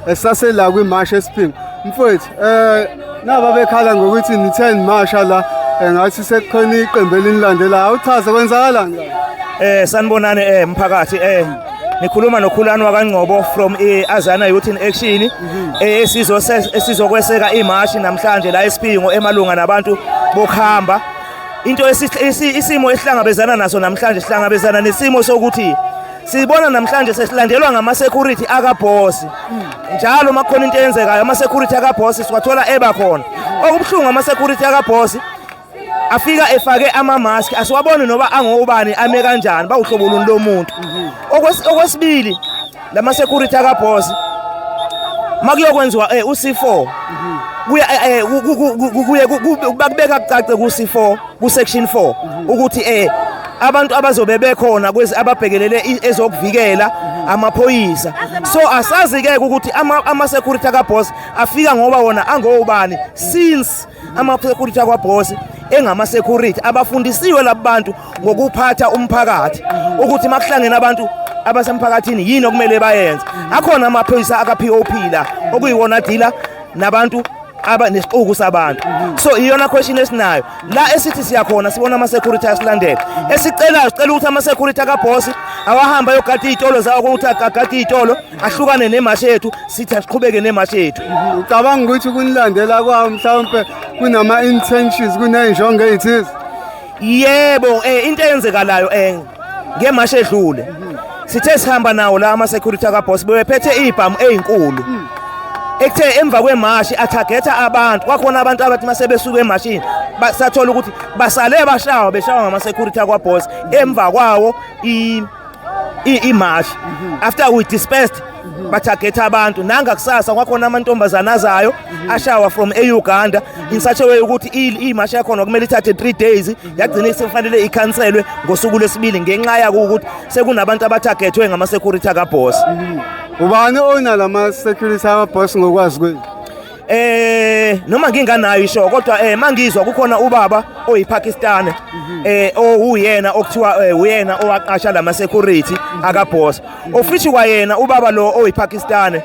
esasela kwimarsh eSphingo. Mfowethu naba bekhala ngokuthi ni10 Marsha la ngathi sekukhona iqembu elinilandelayo. Awuchaze kwenzakalani la? Sanibonani mphakathi ngikhuluma noKhulani waKangcobo from Azana Youth in Action esizokweseka imarsh namhlanje la eSphingo emalunga nabantu bokuhamba. Into isimo esihlangabezana naso namhlanje sihlangabezana nesimo sokuthi sibona namhlanje sesilandelwa ngama security akaBoss. Njalo makukhona into eyenzekayo ama security akaBoss siwathola eba khona. Okubhlungu ama security akaBoss afika efake ama mask asiwaboni noba angobani ame kanjani bawuhlobo luni lomuntu. Okwesibili lama security akaBoss makuyokwenziwa uC4 kuya bakubeka kucace kuC4 ku section 4 ukuthi abantu abazobe bekhona kwezi ababhekelele ezokuvikela amaphoyisa. So asazi ke ukuthi ama security akaBoss afika ngoba wona angobani since ama security akaBoss engama security abafundisiwe labantu ngokuphatha umphakathi ukuthi makuhlangene abantu abasemphakathini yini okumele bayenze. Akhona amaphoyisa akaPOP la okuyiwona dealer nabantu abanesiqhuku sabantu. So iyona question esinayo la esithi siyakhona sibona ama security asilandele esicela ukuthi ama security akaBoss awahamba yogada izitolo zawo ukuthi agada izitolo ahlukane nemarsh yethu sithi asiqhubeke nemarsh yethu. Ucabanga ukuthi kunilandela kwawo mhlawumbe kunama intentions kunenjongo ezithize? Yebo into eyenzekalayo ngemarsh edlule sithe sihamba nawo la ama security akaBoss bephethe ibhamu ezinkulu. Ekuthe emva kwemarsh athagetha abantu kwakhona abantu abathi mase besuka emashini basathola ukuthi basale beshawa ngama security akaBoss emva kwawo imarsh. After we dispersed bathagetha abantu nanga kusasa kwakhona amantombazana azayo ashawa from eUganda in such a way ukuthi imarsh yakhona kumele ithathe 3 days yagcina sekufanele ikhanselwe ngosuku lwesibili ngenxa ya ukuthi sekunabantu abathagethwe ngama security akaBoss. Ubani ona lama security akaBoss ngokwazi kwenu? Noma nginganayo isho kodwa mangizwa kukhona ubaba oyiPakistan oyena okuthiwa uyena owaqasha lama security akaBoss. Ofishi kwayena ubaba lo oyiPakistan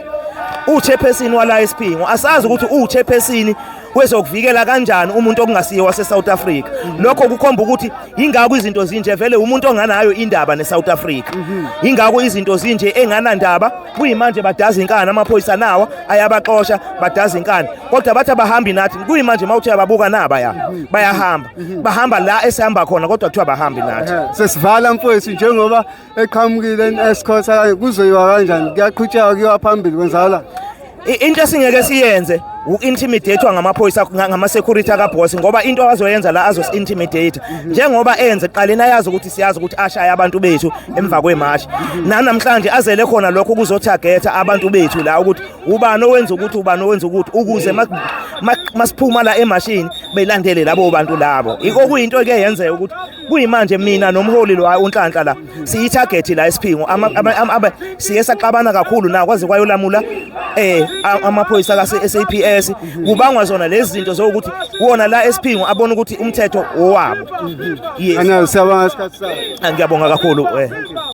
uchairperson wala eSphingo asazi ukuthi uchairperson wezokuvikela kanjani umuntu okungasiyo wase South Africa. Lokho kukhomba ukuthi ingakho izinto zinje vele umuntu onganayo indaba neSouth Africa. Ingakho izinto zinje enganandaba kuyimanje badaza inkani amaphoyisa nawa ayabaxosha badaza inkani kodwa bathi abahambi nathi kuyimanje mawuthi ababuka naba ya bayahamba bahamba la esihamba khona kodwa kuthiwa bahambi nathi. Sesivala mfowethu njengoba eqhamukile escort kuzoyiwa kanjani kuyaqhutshwa kuyiwa phambili kwenzala into singeke siyenze uintimidatewa ngamaphoyisa ngama security akaBoss ngoba into azoyenza la intimidate njengoba enze qalena yazi ukuthi siyazi ukuthi ashaya abantu bethu emva kwemarsh namhlanje azele khona lokho kuzotargetha abantu bethu la ukuthi ubani owenza ukuthi ubani owenza ukuthi ukuze masiphuma la emashini belandele labo bantu labo. Okuyinto ke yenzeka ukuthi kuyimanje mina nomholi lo uNhlanhla la siyitarget la eSphingo siye saqabana kakhulu na kwaze kwayolamula amaphoyisa kaSAPS kubangwa zona lezi zinto zokuthi wona la eSphingo abona ukuthi umthetho owabo. Yes. Ana siyabonga isikhathi sakho. Ngiyabonga kakhulu